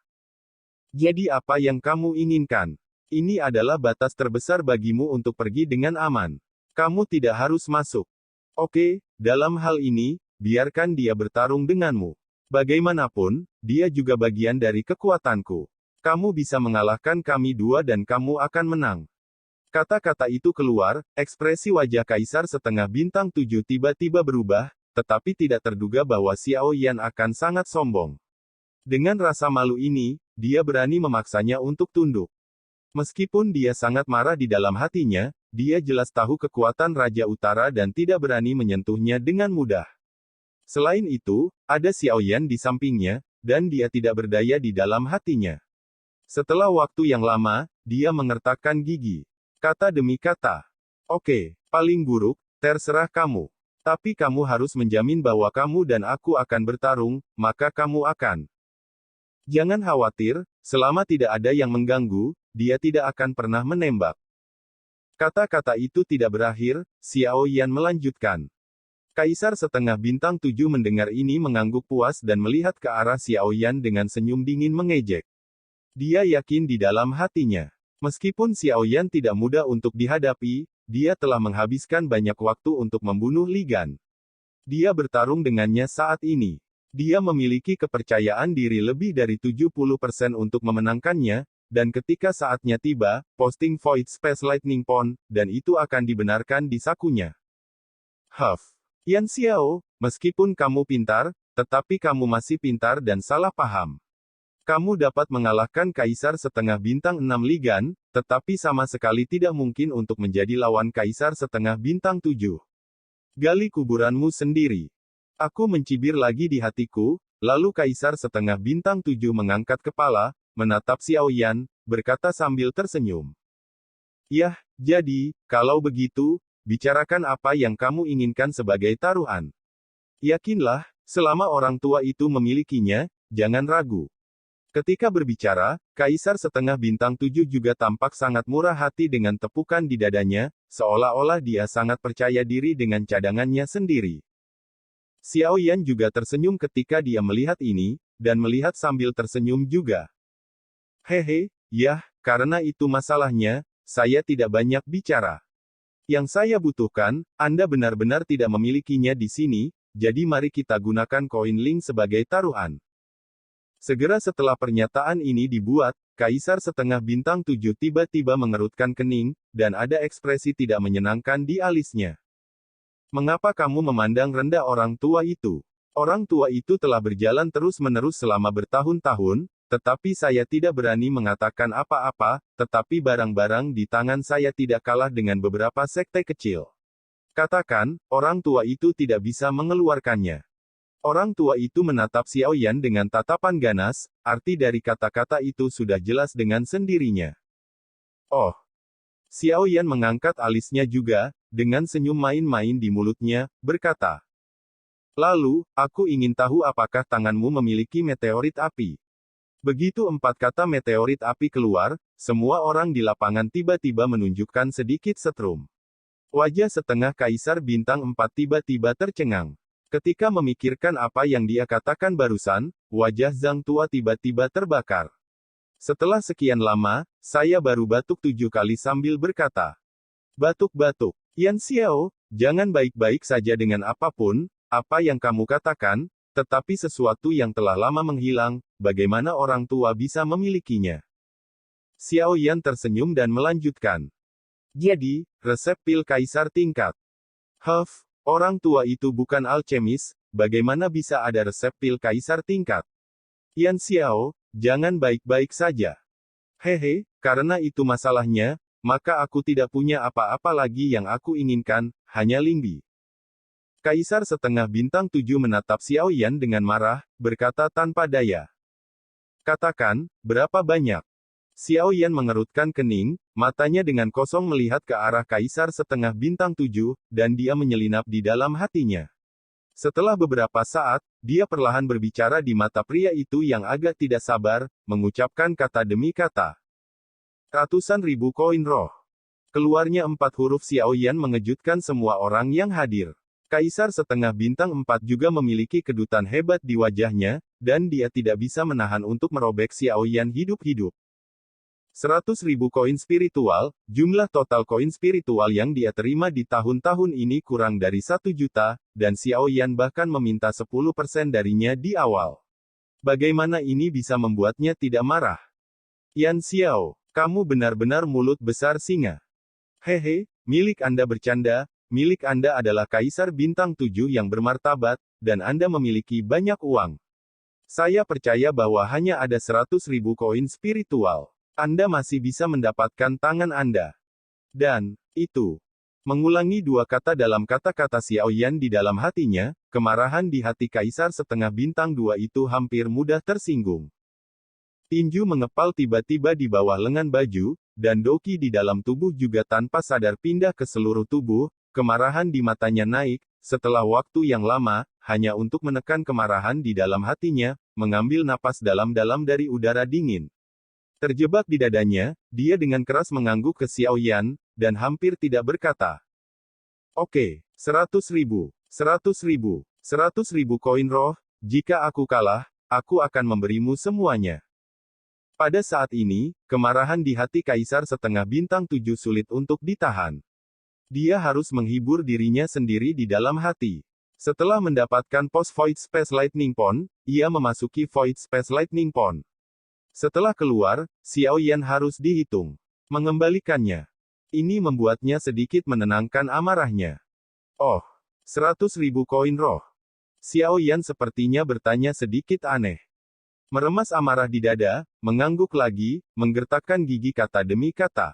Jadi apa yang kamu inginkan? Ini adalah batas terbesar bagimu untuk pergi dengan aman. Kamu tidak harus masuk. Oke, dalam hal ini, biarkan dia bertarung denganmu. Bagaimanapun, dia juga bagian dari kekuatanku. Kamu bisa mengalahkan kami dua dan kamu akan menang. Kata-kata itu keluar, ekspresi wajah Kaisar setengah Bintang 7 tiba-tiba berubah, tetapi tidak terduga bahwa Xiao Yan akan sangat sombong. Dengan rasa malu ini, dia berani memaksanya untuk tunduk. Meskipun dia sangat marah di dalam hatinya, dia jelas tahu kekuatan Raja Utara dan tidak berani menyentuhnya dengan mudah. Selain itu, ada Xiao Yan di sampingnya, dan dia tidak berdaya di dalam hatinya. Setelah waktu yang lama, dia mengertakkan gigi. Kata demi kata. Oke, paling buruk, terserah kamu. Tapi kamu harus menjamin bahwa kamu dan aku akan bertarung, maka kamu akan Jangan khawatir, selama tidak ada yang mengganggu, dia tidak akan pernah menembak. Kata-kata itu tidak berakhir, Xiao Yan melanjutkan. Kaisar setengah bintang 7 mendengar ini mengangguk puas dan melihat ke arah Xiao Yan dengan senyum dingin mengejek. Dia yakin di dalam hatinya. Meskipun Xiao Yan tidak mudah untuk dihadapi, dia telah menghabiskan banyak waktu untuk membunuh Li Gan. Dia bertarung dengannya saat ini. Dia memiliki kepercayaan diri lebih dari 70% untuk memenangkannya, dan ketika saatnya tiba, posting Void Space Lightning Pond, dan itu akan dibenarkan di sakunya. Yan Xiao, meskipun kamu pintar, tetapi kamu masih pintar dan salah paham. Kamu dapat mengalahkan Kaisar setengah bintang 6 Li Gan, tetapi sama sekali tidak mungkin untuk menjadi lawan Kaisar setengah bintang 7. Gali kuburanmu sendiri. Aku mencibir lagi di hatiku, lalu Kaisar setengah bintang 7 mengangkat kepala, menatap Xiao Yan, berkata sambil tersenyum. Yah, jadi, kalau begitu, bicarakan apa yang kamu inginkan sebagai taruhan. Yakinlah, selama orang tua itu memilikinya, jangan ragu. Ketika berbicara, Kaisar setengah bintang 7 juga tampak sangat murah hati dengan tepukan di dadanya, seolah-olah dia sangat percaya diri dengan cadangannya sendiri. Xiao Yan juga tersenyum ketika dia melihat ini, dan melihat sambil tersenyum juga. Hehe, yah, karena itu masalahnya, saya tidak banyak bicara. Yang saya butuhkan, Anda benar-benar tidak memilikinya di sini, jadi mari kita gunakan koin Ling sebagai taruhan. Segera setelah pernyataan ini dibuat, Kaisar setengah bintang 7 tiba-tiba mengerutkan kening, dan ada ekspresi tidak menyenangkan di alisnya. Mengapa kamu memandang rendah orang tua itu? Orang tua itu telah berjalan terus-menerus selama bertahun-tahun, tetapi saya tidak berani mengatakan apa-apa, tetapi barang-barang di tangan saya tidak kalah dengan beberapa sekte kecil. Katakan, orang tua itu tidak bisa mengeluarkannya. Orang tua itu menatap Xiao Yan dengan tatapan ganas, arti dari kata-kata itu sudah jelas dengan sendirinya. Oh. Xiao Yan mengangkat alisnya juga, dengan senyum main-main di mulutnya, berkata. Lalu, aku ingin tahu apakah tanganmu memiliki meteorit api. Begitu 4 kata meteorit api keluar, semua orang di lapangan tiba-tiba menunjukkan sedikit setrum. Wajah setengah Kaisar bintang 4 tiba-tiba tercengang. Ketika memikirkan apa yang dia katakan barusan, wajah Zhang Tua tiba-tiba terbakar. Setelah sekian lama, saya baru batuk 7 kali sambil berkata. Batuk-batuk. Yan Xiao, jangan baik-baik saja dengan apapun, apa yang kamu katakan, tetapi sesuatu yang telah lama menghilang, bagaimana orang tua bisa memilikinya? Xiao Yan tersenyum dan melanjutkan. Jadi, resep pil Kaisar tingkat. Orang tua itu bukan alkemis, bagaimana bisa ada resep pil Kaisar tingkat? Yan Xiao, jangan baik-baik saja. Hehe, karena itu masalahnya, maka aku tidak punya apa-apa lagi yang aku inginkan, hanya Lingbi. Kaisar setengah bintang 7 menatap Xiao Yan dengan marah, berkata tanpa daya. Katakan, berapa banyak? Xiao Yan mengerutkan kening, matanya dengan kosong melihat ke arah Kaisar setengah bintang 7, dan dia menyelinap di dalam hatinya. Setelah beberapa saat, dia perlahan berbicara di mata pria itu yang agak tidak sabar, mengucapkan kata demi kata. Ratusan ribu koin roh. Keluarnya 4 huruf Xiao Yan mengejutkan semua orang yang hadir. Kaisar setengah bintang 4 juga memiliki kedutan hebat di wajahnya, dan dia tidak bisa menahan untuk merobek Xiao Yan hidup-hidup. 100.000 koin spiritual, jumlah total koin spiritual yang dia terima di tahun-tahun ini kurang dari 1 juta, dan Xiao Yan bahkan meminta 10% darinya di awal. Bagaimana ini bisa membuatnya tidak marah? Yan Xiao, kamu benar-benar mulut besar singa. Hehe, milik Anda bercanda, milik Anda adalah Kaisar bintang 7 yang bermartabat, dan Anda memiliki banyak uang. Saya percaya bahwa hanya ada 100.000 koin spiritual. Anda masih bisa mendapatkan tangan Anda. Dan, itu. Mengulangi 2 kata dalam kata-kata Xiao Yan di dalam hatinya, kemarahan di hati Kaisar setengah bintang 2 itu hampir mudah tersinggung. Tinju mengepal tiba-tiba di bawah lengan baju, dan doki di dalam tubuh juga tanpa sadar pindah ke seluruh tubuh, kemarahan di matanya naik, setelah waktu yang lama, hanya untuk menekan kemarahan di dalam hatinya, mengambil napas dalam-dalam dari udara dingin. Terjebak di dadanya, dia dengan keras mengangguk ke Xiao Yan, dan hampir tidak berkata. Oke, 100.000, 100.000, 100.000 koin roh, jika aku kalah, aku akan memberimu semuanya. Pada saat ini, kemarahan di hati Kaisar setengah bintang 7 sulit untuk ditahan. Dia harus menghibur dirinya sendiri di dalam hati. Setelah mendapatkan pos Void Space Lightning Pond, ia memasuki Void Space Lightning Pond. Setelah keluar, Xiao Yan harus dihitung. Mengembalikannya. Ini membuatnya sedikit menenangkan amarahnya. Oh, 100.000 koin roh. Xiao Yan sepertinya bertanya sedikit aneh. Meremas amarah di dada, mengangguk lagi, menggertakkan gigi kata demi kata.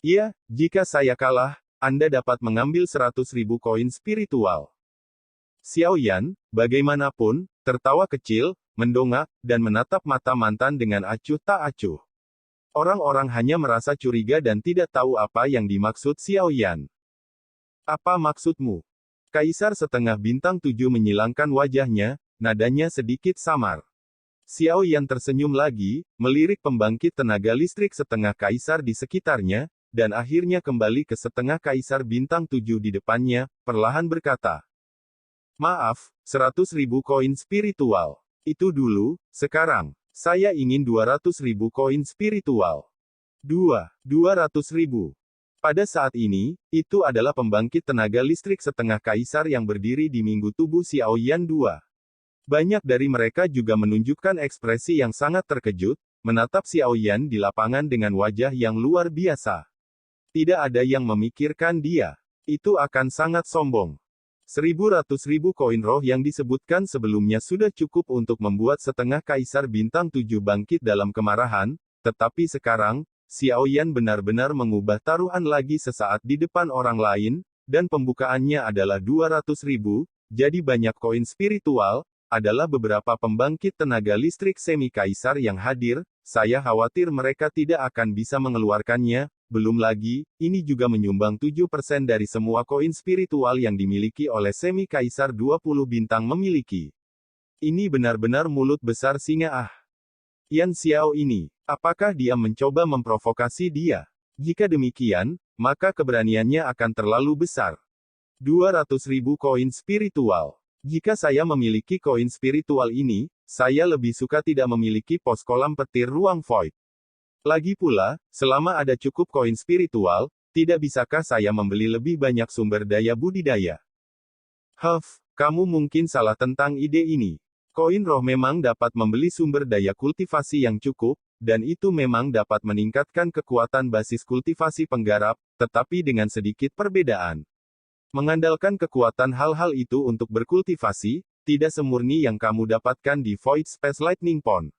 Iya, jika saya kalah, Anda dapat mengambil 100.000 koin spiritual. Xiao Yan, bagaimanapun, tertawa kecil, mendongak, dan menatap mata mantan dengan acuh tak acuh. Orang-orang hanya merasa curiga dan tidak tahu apa yang dimaksud Xiao Yan. Apa maksudmu? Kaisar setengah bintang 7 menyilangkan wajahnya, nadanya sedikit samar. Xiao Yan tersenyum lagi, melirik pembangkit tenaga listrik setengah kaisar di sekitarnya, dan akhirnya kembali ke setengah kaisar bintang 7 di depannya, perlahan berkata. Maaf, 100.000 koin spiritual. Itu dulu, sekarang, saya ingin 200.000 koin spiritual. 200.000. Pada saat ini, itu adalah pembangkit tenaga listrik setengah kaisar yang berdiri di minggu tubuh Xiao Yan 2. Banyak dari mereka juga menunjukkan ekspresi yang sangat terkejut, menatap Xiao Yan di lapangan dengan wajah yang luar biasa. Tidak ada yang memikirkan dia. Itu akan sangat sombong. 100.000 koin roh yang disebutkan sebelumnya sudah cukup untuk membuat setengah kaisar bintang 7 bangkit dalam kemarahan, tetapi sekarang, Xiao Yan benar-benar mengubah taruhan lagi sesaat di depan orang lain, dan pembukaannya adalah 200.000, jadi banyak koin spiritual, adalah beberapa pembangkit tenaga listrik semi-kaisar yang hadir, saya khawatir mereka tidak akan bisa mengeluarkannya, belum lagi, ini juga menyumbang 7% dari semua koin spiritual yang dimiliki oleh semi-kaisar 20 bintang memiliki. Ini benar-benar mulut besar singa Yan Xiao ini, apakah dia mencoba memprovokasi dia? Jika demikian, maka keberaniannya akan terlalu besar. 200.000 koin spiritual. Jika saya memiliki koin spiritual ini, saya lebih suka tidak memiliki pos kolam petir ruang void. Lagi pula, selama ada cukup koin spiritual, tidak bisakah saya membeli lebih banyak sumber daya budidaya? Kamu mungkin salah tentang ide ini. Koin roh memang dapat membeli sumber daya kultivasi yang cukup, dan itu memang dapat meningkatkan kekuatan basis kultivasi penggarap, tetapi dengan sedikit perbedaan. Mengandalkan kekuatan hal-hal itu untuk berkultivasi, tidak semurni yang kamu dapatkan di Void Space Lightning Pond.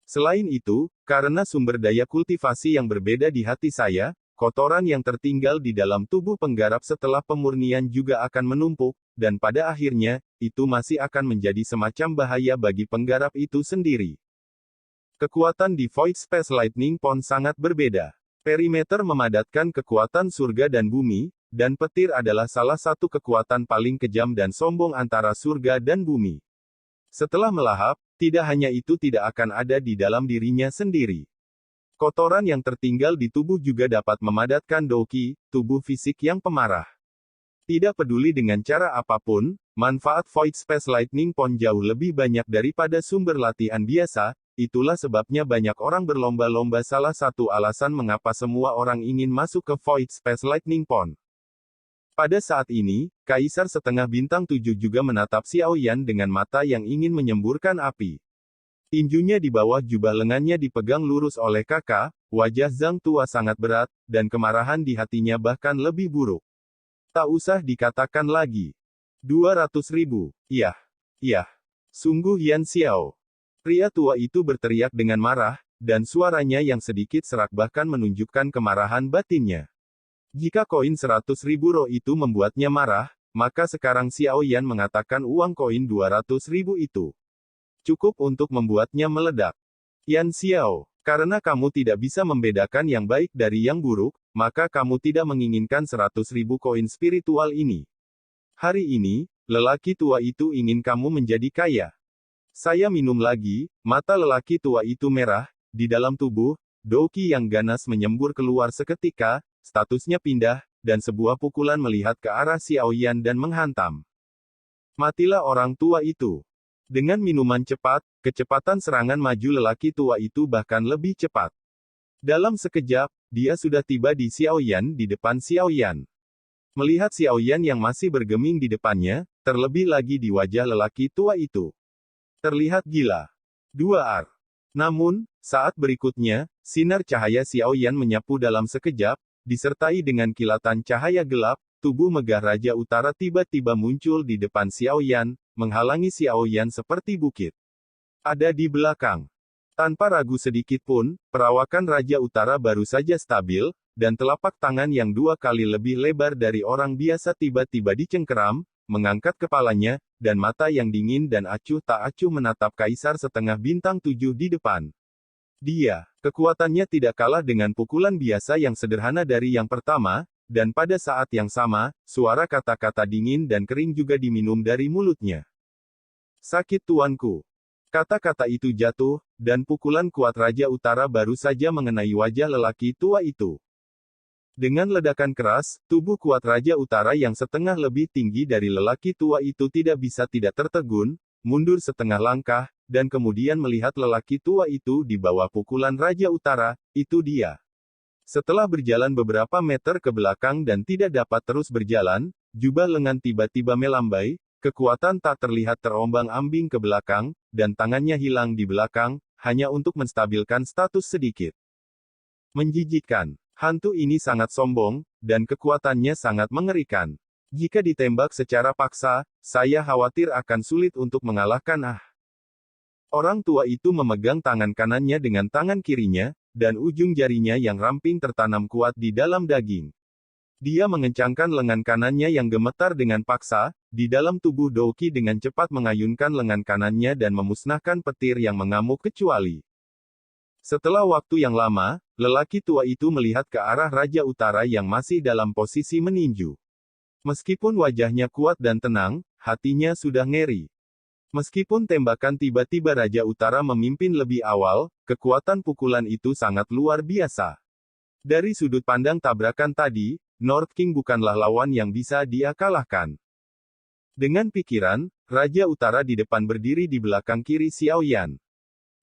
Selain itu, karena sumber daya kultivasi yang berbeda di hati saya, kotoran yang tertinggal di dalam tubuh penggarap setelah pemurnian juga akan menumpuk, dan pada akhirnya, itu masih akan menjadi semacam bahaya bagi penggarap itu sendiri. Kekuatan di Void Space Lightning Pond sangat berbeda. Perimeter memadatkan kekuatan surga dan bumi, dan petir adalah salah satu kekuatan paling kejam dan sombong antara surga dan bumi. Setelah melahap, tidak hanya itu tidak akan ada di dalam dirinya sendiri. Kotoran yang tertinggal di tubuh juga dapat memadatkan doki, tubuh fisik yang pemarah. Tidak peduli dengan cara apapun, manfaat Void Space Lightning Pond jauh lebih banyak daripada sumber latihan biasa, itulah sebabnya banyak orang berlomba-lomba. Salah satu alasan mengapa semua orang ingin masuk ke Void Space Lightning Pond. Pada saat ini, Kaisar setengah bintang 7 juga menatap Xiao Yan dengan mata yang ingin menyemburkan api. Tinjunya di bawah jubah lengannya dipegang lurus oleh kakak, wajah Zhang tua sangat berat, dan kemarahan di hatinya bahkan lebih buruk. Tak usah dikatakan lagi. 200.000, iya. Sungguh Yan Xiao. Pria tua itu berteriak dengan marah, dan suaranya yang sedikit serak bahkan menunjukkan kemarahan batinnya. Jika koin 100.000 roh itu membuatnya marah, maka sekarang Xiao Yan mengatakan uang koin 200.000 itu cukup untuk membuatnya meledak. Yan Xiao, karena kamu tidak bisa membedakan yang baik dari yang buruk, maka kamu tidak menginginkan 100.000 koin spiritual ini. Hari ini, lelaki tua itu ingin kamu menjadi kaya. Saya minum lagi, mata lelaki tua itu merah, di dalam tubuh, Doki yang ganas menyembur keluar seketika, statusnya pindah, dan sebuah pukulan melihat ke arah Xiaoyan dan menghantam. Matilah orang tua itu. Dengan minuman cepat, kecepatan serangan maju lelaki tua itu bahkan lebih cepat. Dalam sekejap, dia sudah tiba di Xiaoyan di depan Xiaoyan. Melihat Xiaoyan yang masih bergeming di depannya, terlebih lagi di wajah lelaki tua itu. Terlihat gila. 2R. Namun, saat berikutnya, sinar cahaya Xiaoyan menyapu dalam sekejap, disertai dengan kilatan cahaya gelap, tubuh megah Raja Utara tiba-tiba muncul di depan Xiaoyan, menghalangi Xiaoyan seperti bukit. Ada di belakang. Tanpa ragu sedikit pun, perawakan Raja Utara baru saja stabil, dan telapak tangan yang 2 kali lebih lebar dari orang biasa tiba-tiba dicengkeram, mengangkat kepalanya, dan mata yang dingin dan acuh tak acuh menatap Kaisar setengah bintang 7 di depan. Dia, kekuatannya tidak kalah dengan pukulan biasa yang sederhana dari yang pertama, dan pada saat yang sama, suara kata-kata dingin dan kering juga diminum dari mulutnya. Sakit tuanku. Kata-kata itu jatuh, dan pukulan kuat Raja Utara baru saja mengenai wajah lelaki tua itu. Dengan ledakan keras, tubuh kuat Raja Utara yang setengah lebih tinggi dari lelaki tua itu tidak bisa tidak tertegun, mundur setengah langkah, dan kemudian melihat lelaki tua itu di bawah pukulan Raja Utara, itu dia. Setelah berjalan beberapa meter ke belakang dan tidak dapat terus berjalan, jubah lengan tiba-tiba melambai, kekuatan tak terlihat terombang-ambing ke belakang, dan tangannya hilang di belakang, hanya untuk menstabilkan status sedikit. Menjijikkan. Hantu ini sangat sombong, dan kekuatannya sangat mengerikan. Jika ditembak secara paksa, saya khawatir akan sulit untuk mengalahkan. Orang tua itu memegang tangan kanannya dengan tangan kirinya, dan ujung jarinya yang ramping tertanam kuat di dalam daging. Dia mengencangkan lengan kanannya yang gemetar dengan paksa, di dalam tubuh Doki dengan cepat mengayunkan lengan kanannya dan memusnahkan petir yang mengamuk kecuali. Setelah waktu yang lama, lelaki tua itu melihat ke arah Raja Utara yang masih dalam posisi meninju. Meskipun wajahnya kuat dan tenang, hatinya sudah ngeri. Meskipun tembakan tiba-tiba Raja Utara memimpin lebih awal, kekuatan pukulan itu sangat luar biasa. Dari sudut pandang tabrakan tadi, North King bukanlah lawan yang bisa dia kalahkan. Dengan pikiran, Raja Utara di depan berdiri di belakang kiri Xiaoyan.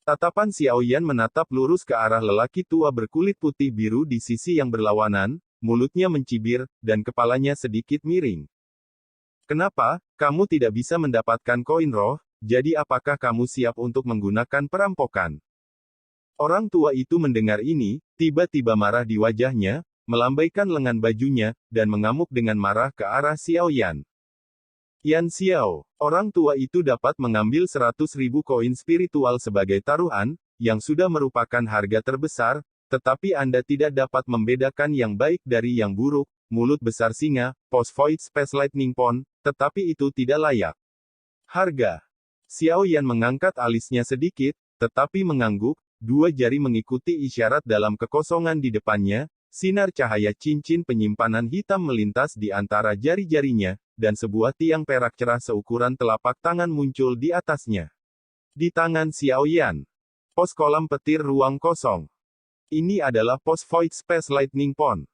Tatapan Xiaoyan menatap lurus ke arah lelaki tua berkulit putih biru di sisi yang berlawanan, mulutnya mencibir, dan kepalanya sedikit miring. Kenapa, kamu tidak bisa mendapatkan koin roh, jadi apakah kamu siap untuk menggunakan perampokan? Orang tua itu mendengar ini, tiba-tiba marah di wajahnya, melambaikan lengan bajunya, dan mengamuk dengan marah ke arah Xiaoyan. Yan Xiao, orang tua itu dapat mengambil 100.000 koin spiritual sebagai taruhan, yang sudah merupakan harga terbesar, tetapi Anda tidak dapat membedakan yang baik dari yang buruk, mulut besar singa, Post Void Space Lightning Pond, tetapi itu tidak layak. Harga. Xiaoyan mengangkat alisnya sedikit, tetapi mengangguk, 2 jari mengikuti isyarat dalam kekosongan di depannya, sinar cahaya cincin penyimpanan hitam melintas di antara jari-jarinya, dan sebuah tiang perak cerah seukuran telapak tangan muncul di atasnya. Di tangan Xiaoyan. Pos kolam petir ruang kosong. Ini adalah pos Void Space Lightning Pond.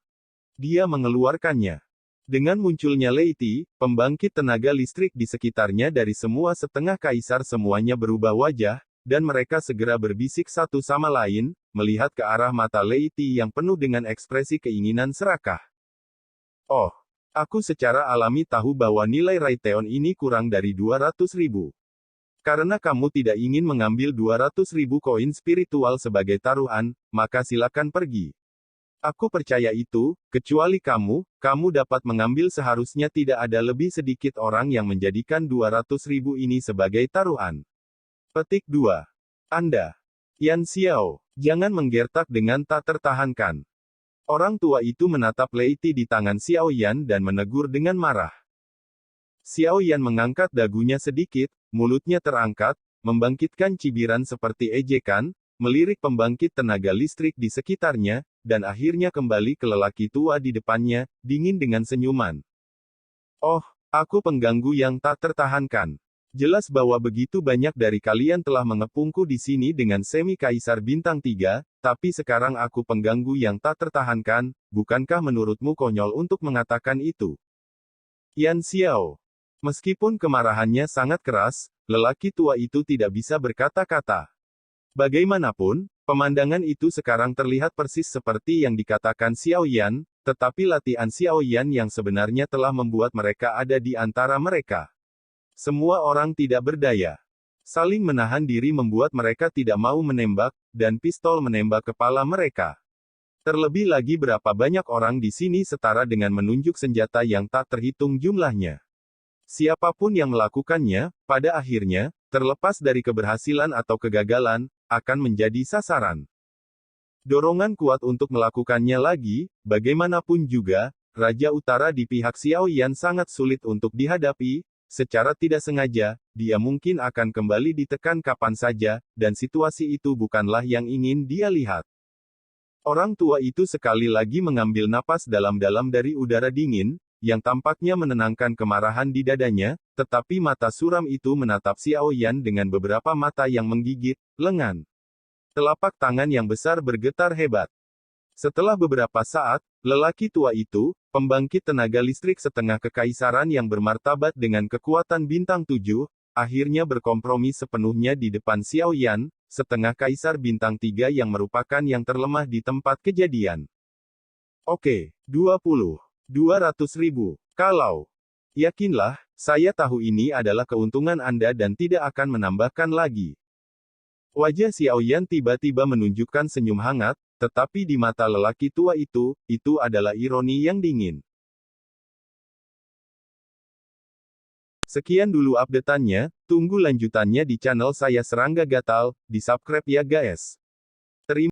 Dia mengeluarkannya. Dengan munculnya Lei-Ti, pembangkit tenaga listrik di sekitarnya dari semua setengah kaisar semuanya berubah wajah, dan mereka segera berbisik satu sama lain, melihat ke arah mata Lei-Ti yang penuh dengan ekspresi keinginan serakah. Oh. Aku secara alami tahu bahwa nilai Raytheon ini kurang dari 200.000. Karena kamu tidak ingin mengambil 200.000 koin spiritual sebagai taruhan, maka silakan pergi. Aku percaya itu, kecuali kamu dapat mengambil seharusnya tidak ada lebih sedikit orang yang menjadikan 200.000 ini sebagai taruhan. Petik 2. Anda. Yan Xiao, jangan menggertak dengan tak tertahankan. Orang tua itu menatap Lei-Ti di tangan Xiaoyan dan menegur dengan marah. Xiaoyan mengangkat dagunya sedikit, mulutnya terangkat, membangkitkan cibiran seperti ejekan, melirik pembangkit tenaga listrik di sekitarnya, dan akhirnya kembali ke lelaki tua di depannya, dingin dengan senyuman. Oh, Aku pengganggu yang tak tertahankan. Jelas bahwa begitu banyak dari kalian telah mengepungku di sini dengan semi kaisar bintang 3, tapi sekarang aku pengganggu yang tak tertahankan, bukankah menurutmu konyol untuk mengatakan itu? Yan Xiao. Meskipun kemarahannya sangat keras, lelaki tua itu tidak bisa berkata-kata. Bagaimanapun, pemandangan itu sekarang terlihat persis seperti yang dikatakan Xiao Yan, tetapi latihan Xiao Yan yang sebenarnya telah membuat mereka ada di antara mereka. Semua orang tidak berdaya. Saling menahan diri membuat mereka tidak mau menembak, dan pistol menembak kepala mereka. Terlebih lagi berapa banyak orang di sini setara dengan menunjuk senjata yang tak terhitung jumlahnya. Siapapun yang melakukannya, pada akhirnya, terlepas dari keberhasilan atau kegagalan, akan menjadi sasaran. Dorongan kuat untuk melakukannya lagi, bagaimanapun juga, Raja Utara di pihak Xiao Yan sangat sulit untuk dihadapi. Secara tidak sengaja, dia mungkin akan kembali ditekan kapan saja, dan situasi itu bukanlah yang ingin dia lihat. Orang tua itu sekali lagi mengambil napas dalam-dalam dari udara dingin, yang tampaknya menenangkan kemarahan di dadanya, tetapi mata suram itu menatap Xiao Yan dengan beberapa mata yang menggigit, lengan. Telapak tangan yang besar bergetar hebat. Setelah beberapa saat, lelaki tua itu, pembangkit tenaga listrik setengah kekaisaran yang bermartabat dengan kekuatan bintang 7, akhirnya berkompromi sepenuhnya di depan Xiao Yan, setengah kaisar bintang 3 yang merupakan yang terlemah di tempat kejadian. Oke, 200.000. Kalau yakinlah, saya tahu ini adalah keuntungan Anda dan tidak akan menambahkan lagi. Wajah Xiao Yan tiba-tiba menunjukkan senyum hangat, tetapi di mata lelaki tua itu adalah ironi yang dingin. Sekian dulu update-annya, tunggu lanjutannya di channel saya Serangga Gatal, di subscribe ya guys. Terima